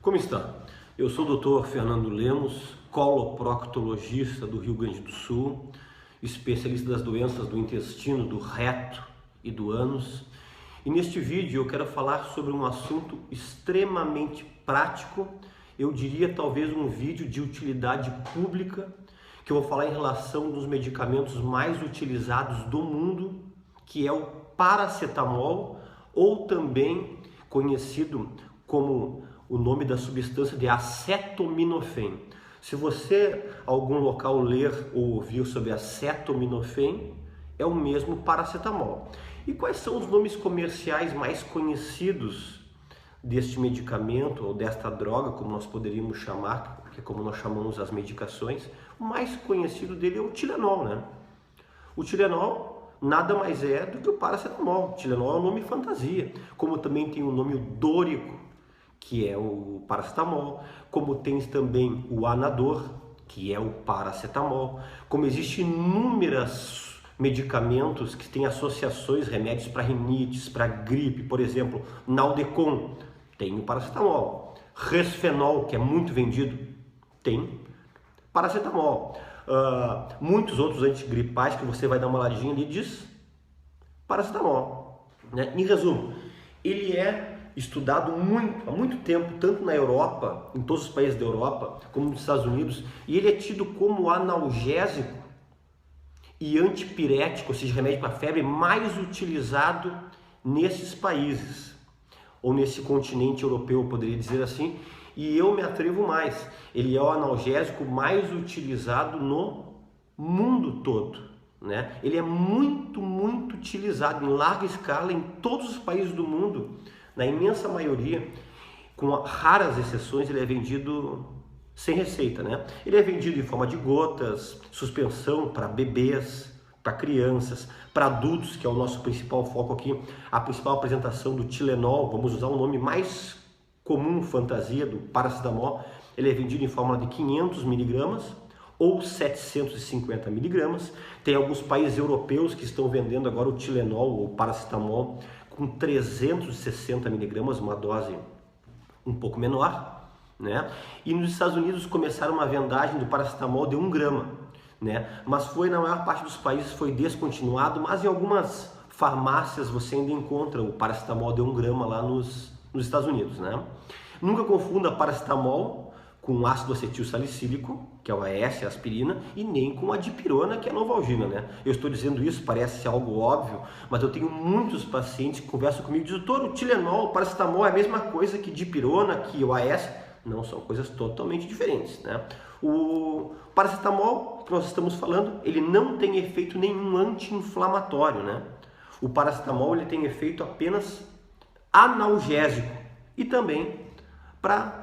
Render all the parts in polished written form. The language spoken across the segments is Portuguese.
Como está? Eu sou o Dr. Fernando Lemos, coloproctologista do Rio Grande do Sul, especialista das doenças do intestino, do reto e do ânus. E neste vídeo eu quero falar sobre um assunto extremamente prático, eu diria talvez um vídeo de utilidade pública, que eu vou falar em relação dos medicamentos mais utilizados do mundo, que é o paracetamol, ou também conhecido como o nome da substância de acetaminofém. Se você algum local ler ou ouvir sobre acetaminofém, é o mesmo paracetamol. E quais são os nomes comerciais mais conhecidos deste medicamento ou desta droga, como nós poderíamos chamar, que é como nós chamamos as medicações? O mais conhecido dele é o Tilenol, né? O Tilenol nada mais é do que o paracetamol. O Tilenol é um nome fantasia, como também tem o nome dórico, que é o paracetamol, como tem também o Anador, que é o paracetamol, como existem inúmeros medicamentos que têm associações, remédios para rinites, para gripe, por exemplo, Naldecon, tem o paracetamol, Resfenol, que é muito vendido, tem paracetamol, muitos outros antigripais que você vai dar uma olhadinha ali diz paracetamol, né? Em resumo, ele é estudado há muito tempo, tanto na Europa, em todos os países da Europa, como nos Estados Unidos, e ele é tido como analgésico e antipirético, ou seja, remédio para febre, mais utilizado nesses países, ou nesse continente europeu, eu poderia dizer assim, e eu me atrevo mais, ele é o analgésico mais utilizado no mundo todo, né? Ele é muito utilizado em larga escala em todos os países do mundo. Na imensa maioria, com raras exceções, ele é vendido sem receita, né? Ele é vendido em forma de gotas, suspensão para bebês, para crianças, para adultos, que é o nosso principal foco aqui, a principal apresentação do Tilenol, vamos usar o nome mais comum, fantasia, do paracetamol. Ele é vendido em forma de 500 miligramas ou 750 miligramas. Tem alguns países europeus que estão vendendo agora o Tilenol ou paracetamol com 360 miligramas, uma dose um pouco menor, né? E nos Estados Unidos começaram uma vendagem do paracetamol de 1 grama, né? Mas foi, na maior parte dos países, foi descontinuado, mas em algumas farmácias você ainda encontra o paracetamol de 1 grama lá nos Estados Unidos, né? Nunca confunda paracetamol com ácido acetil salicílico, que é o AS, a aspirina, e nem com a dipirona, que é a Novalgina, né? Eu estou dizendo isso, parece algo óbvio, mas eu tenho muitos pacientes que conversam comigo e dizem: doutor, o Tilenol, o paracetamol é a mesma coisa que dipirona, que o AS? Não, são coisas totalmente diferentes, né? O paracetamol que nós estamos falando, ele não tem efeito nenhum anti-inflamatório, né? O paracetamol, ele tem efeito apenas analgésico e também para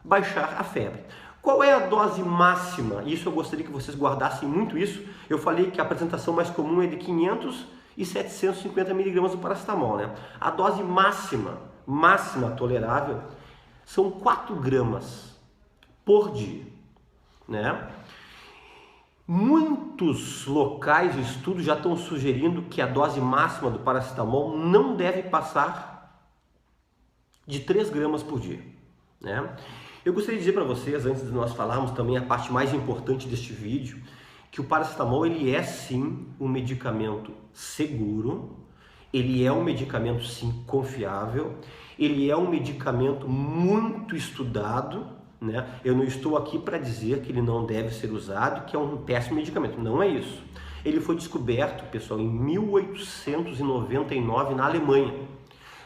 baixar a febre. Qual é a dose máxima? Isso eu gostaria que vocês guardassem muito isso. Eu falei que a apresentação mais comum é de 500 e 750 miligramas do paracetamol, né? A dose máxima tolerável são 4 gramas por dia, né? Muitos locais e estudos já estão sugerindo que a dose máxima do paracetamol não deve passar de 3 gramas por dia, né? Eu gostaria de dizer para vocês, antes de nós falarmos também a parte mais importante deste vídeo, que o paracetamol, ele é sim um medicamento seguro, ele é um medicamento sim confiável, ele é um medicamento muito estudado, né? Eu não estou aqui para dizer que ele não deve ser usado, que é um péssimo medicamento, não é isso. Ele foi descoberto, pessoal, em 1899 na Alemanha.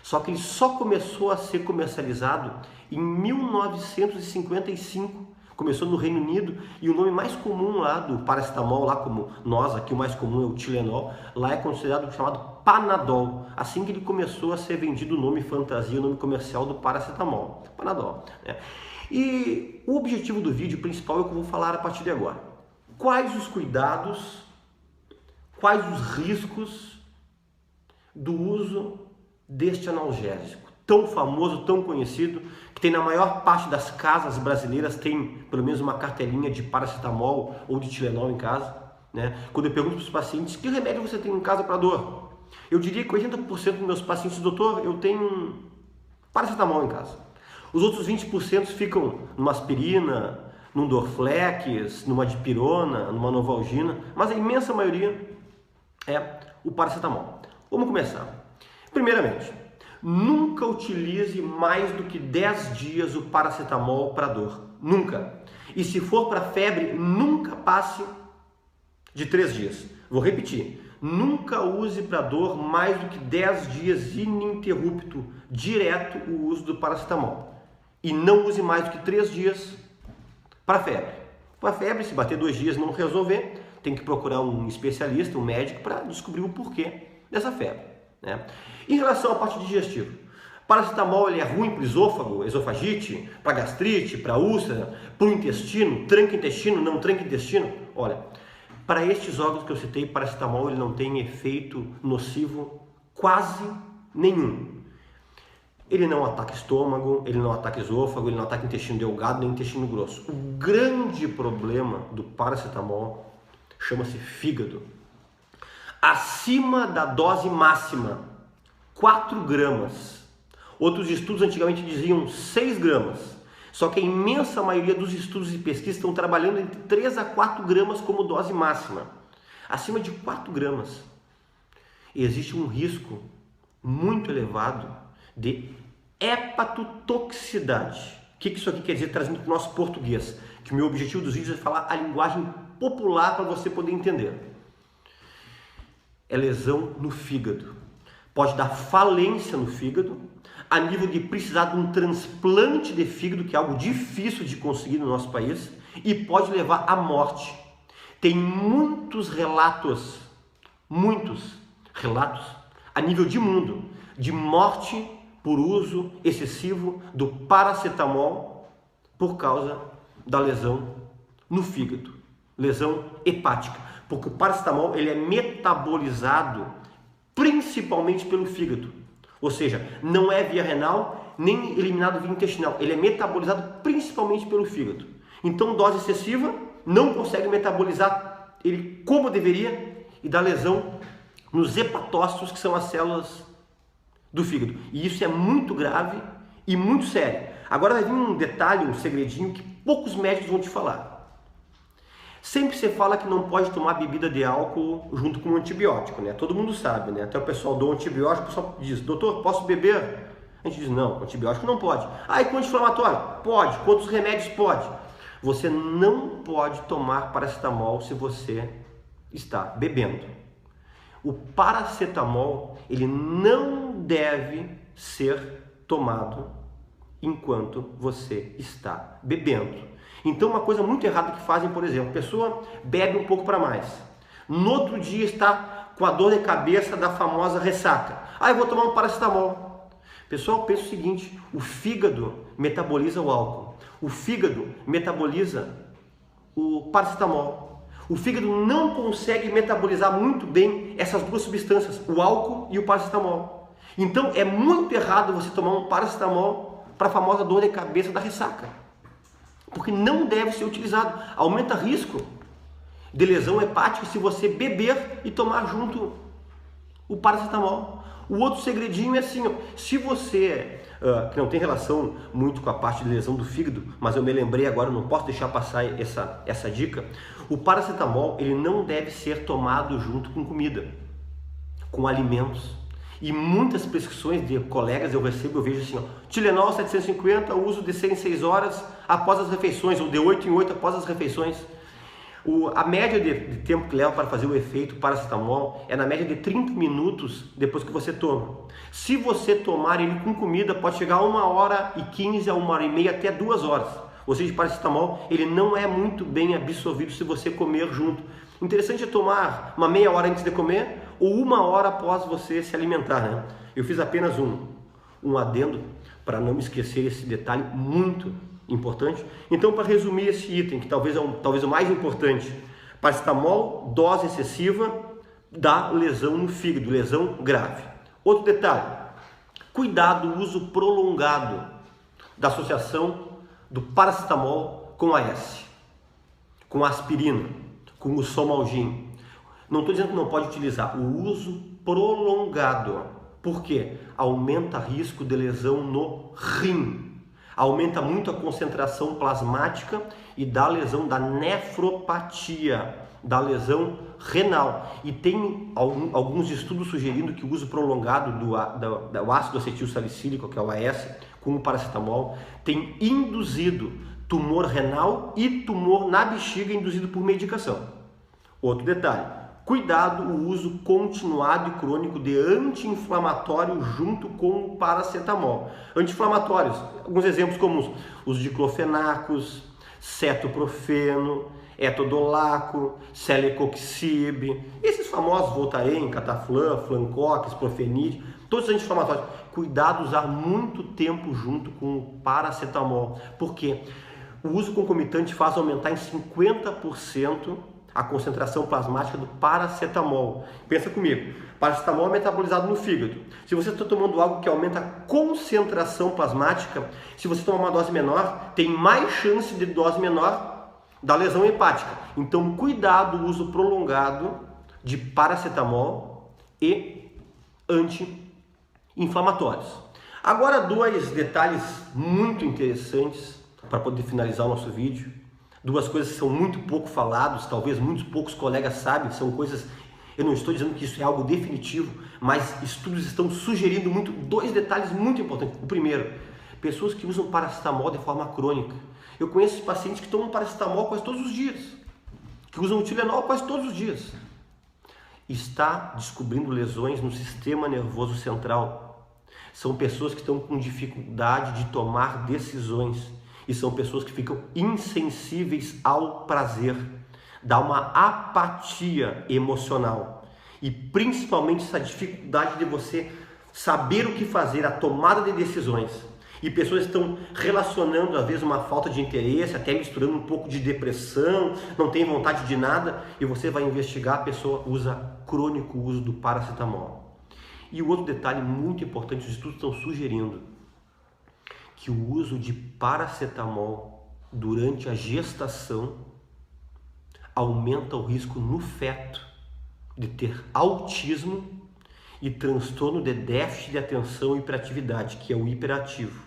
Só que ele só começou a ser comercializado em 1955, começou no Reino Unido, e o nome mais comum lá do paracetamol, lá como nós aqui o mais comum é o Tilenol, lá é considerado chamado Panadol, assim que ele começou a ser vendido o nome fantasia, o nome comercial do paracetamol, Panadol, né? E o objetivo do vídeo principal é o que eu vou falar a partir de agora. Quais os cuidados, quais os riscos do uso deste analgésico tão famoso, tão conhecido, que tem na maior parte das casas brasileiras, tem pelo menos uma cartelinha de paracetamol ou de Tilenol em casa, né? Quando eu pergunto para os pacientes: que remédio você tem em casa para dor? Eu diria que 80% dos meus pacientes: doutor, eu tenho paracetamol em casa. Os outros 20% ficam numa aspirina, num Dorflex, numa dipirona, numa Novalgina, mas a imensa maioria é o paracetamol. Vamos começar. Primeiramente, nunca utilize mais do que 10 dias o paracetamol para dor. Nunca. E se for para febre, nunca passe de 3 dias. Vou repetir. Nunca use para dor mais do que 10 dias ininterrupto, direto, o uso do paracetamol. E não use mais do que 3 dias para febre. Para febre, se bater 2 dias e não resolver, tem que procurar um especialista, um médico, para descobrir o porquê dessa febre, né? Em relação à parte digestiva, paracetamol ele é ruim para o esôfago, esofagite, para gastrite, para úlcera, para o intestino, tranca intestino, não tranca intestino? Olha, para estes órgãos que eu citei, paracetamol ele não tem efeito nocivo quase nenhum. Ele não ataca estômago, ele não ataca esôfago, ele não ataca intestino delgado nem intestino grosso. O grande problema do paracetamol chama-se fígado. Acima da dose máxima, 4 gramas. Outros estudos antigamente diziam 6 gramas. Só que a imensa maioria dos estudos e pesquisas estão trabalhando entre 3 a 4 gramas como dose máxima. Acima de 4 gramas, existe um risco muito elevado de hepatotoxicidade. O que isso aqui quer dizer, trazendo para o nosso português? Que o meu objetivo dos vídeos é falar a linguagem popular para você poder entender. É lesão no fígado. Pode dar falência no fígado, a nível de precisar de um transplante de fígado, que é algo difícil de conseguir no nosso país, e pode levar à morte. Tem muitos relatos a nível de mundo, de morte por uso excessivo do paracetamol por causa da lesão no fígado, lesão hepática, porque o paracetamol ele é metabolizado principalmente pelo fígado, ou seja, não é via renal nem eliminado via intestinal, ele é metabolizado principalmente pelo fígado. Então, dose excessiva não consegue metabolizar ele como deveria e dá lesão nos hepatócitos, que são as células do fígado. E isso é muito grave e muito sério. Agora vai vir um detalhe, um segredinho que poucos médicos vão te falar. Sempre se fala que não pode tomar bebida de álcool junto com um antibiótico, né? Todo mundo sabe, né? Até o pessoal do antibiótico, o pessoal diz: doutor, posso beber? A gente diz: não, antibiótico não pode. Ah, e com anti-inflamatório? Pode. Com outros remédios? Pode. Você não pode tomar paracetamol se você está bebendo. O paracetamol, ele não deve ser tomado enquanto você está bebendo. Então, uma coisa muito errada que fazem, por exemplo, a pessoa bebe um pouco para mais. No outro dia está com a dor de cabeça da famosa ressaca. Ah, eu vou tomar um paracetamol. Pessoal, pensa o seguinte: o fígado metaboliza o álcool. O fígado metaboliza o paracetamol. O fígado não consegue metabolizar muito bem essas duas substâncias, o álcool e o paracetamol. Então, é muito errado você tomar um paracetamol para a famosa dor de cabeça da ressaca, porque não deve ser utilizado. Aumenta risco de lesão hepática se você beber e tomar junto o paracetamol. O outro segredinho é assim, ó, se você, que não tem relação muito com a parte de lesão do fígado, mas eu me lembrei agora, não posso deixar passar essa dica, o paracetamol ele não deve ser tomado junto com comida, com alimentos. E muitas prescrições de colegas eu recebo, eu vejo assim, ó, Tilenol 750, uso de 6 em 6 horas após as refeições, ou de 8 em 8 após as refeições. A média de tempo que leva para fazer o efeito paracetamol é na média de 30 minutos depois que você toma. Se você tomar ele com comida, pode chegar a 1h15, a 1h30, até 2 horas. Ou seja, o paracetamol ele não é muito bem absorvido se você comer junto. Interessante é tomar uma meia hora antes de comer ou 1 hora após você se alimentar, né? Eu fiz apenas um adendo para não me esquecer esse detalhe muito importante. Então, para resumir esse item, que talvez o mais importante, paracetamol, dose excessiva, dá lesão no fígado, lesão grave. Outro detalhe, cuidado, uso prolongado da associação do paracetamol com AS, com a aspirina, com o Somalgin. Não estou dizendo que não pode utilizar, o uso prolongado. Por quê? Aumenta risco de lesão no rim. aumenta muito a concentração plasmática e dá lesão da nefropatia, da lesão renal. E tem alguns estudos sugerindo que o uso prolongado do ácido acetil salicílico, que é o AS, com o paracetamol, tem induzido tumor renal e tumor na bexiga induzido por medicação. Outro detalhe, cuidado o uso continuado e crônico de anti-inflamatório junto com o paracetamol. Anti-inflamatórios, alguns exemplos comuns, os diclofenacos, cetoprofeno, etodolaco, celecoxib, esses famosos Voltaren, Cataflam, Flancox, Profenid, todos os anti-inflamatórios. Cuidado usar muito tempo junto com o paracetamol, porque o uso concomitante faz aumentar em 50% a concentração plasmática do paracetamol. Pensa comigo, paracetamol é metabolizado no fígado. Se você está tomando algo que aumenta a concentração plasmática, se você tomar uma dose menor, tem mais chance de dose menor da lesão hepática. Então, cuidado o uso prolongado de paracetamol e anti-inflamatórios. Agora, dois detalhes muito interessantes para poder finalizar o nosso vídeo. Duas coisas que são muito pouco faladas, talvez muitos poucos colegas sabem, são coisas, eu não estou dizendo que isso é algo definitivo, mas estudos estão sugerindo muito, dois detalhes muito importantes. O primeiro, pessoas que usam paracetamol de forma crônica. Eu conheço pacientes que tomam paracetamol quase todos os dias, que usam o Tilenol quase todos os dias. Está descobrindo lesões no sistema nervoso central. São pessoas que estão com dificuldade de tomar decisões. E são pessoas que ficam insensíveis ao prazer, dá uma apatia emocional e principalmente essa dificuldade de você saber o que fazer, a tomada de decisões. E pessoas estão relacionando às vezes uma falta de interesse, até misturando um pouco de depressão, não tem vontade de nada, e você vai investigar, a pessoa usa crônico o uso do paracetamol. E o outro detalhe muito importante, os estudos estão sugerindo que o uso de paracetamol durante a gestação aumenta o risco no feto de ter autismo e transtorno de déficit de atenção e hiperatividade, que é o hiperativo.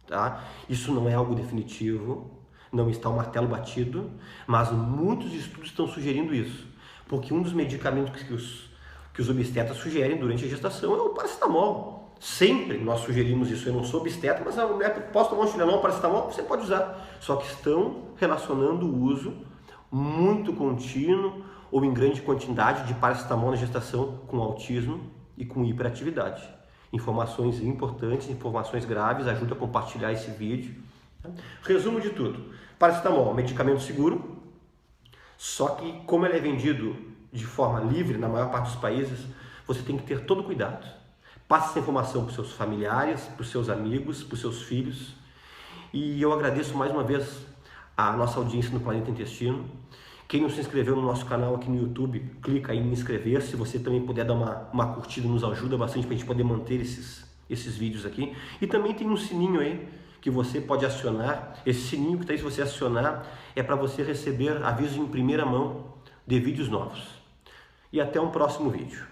Tá? Isso não é algo definitivo, não está o martelo batido, mas muitos estudos estão sugerindo isso, porque um dos medicamentos que os obstetras sugerem durante a gestação é o paracetamol. Sempre nós sugerimos isso. Eu não sou obstetra, mas a mulher, posso tomar um Tilenol, paracetamol? Você pode usar. Só que estão relacionando o uso muito contínuo ou em grande quantidade de paracetamol na gestação com autismo e com hiperatividade. Informações importantes, informações graves, ajuda a compartilhar esse vídeo. Resumo de tudo. Paracetamol, medicamento seguro, só que como ele é vendido de forma livre na maior parte dos países, você tem que ter todo cuidado. Passe essa informação para os seus familiares, para os seus amigos, para os seus filhos. E eu agradeço mais uma vez a nossa audiência no Planeta Intestino. Quem não se inscreveu no nosso canal aqui no YouTube, clica aí em inscrever. Se você também puder dar uma curtida, nos ajuda bastante para a gente poder manter esses vídeos aqui. E também tem um sininho aí que você pode acionar. Esse sininho que está aí, se você acionar, é para você receber avisos em primeira mão de vídeos novos. E até um próximo vídeo.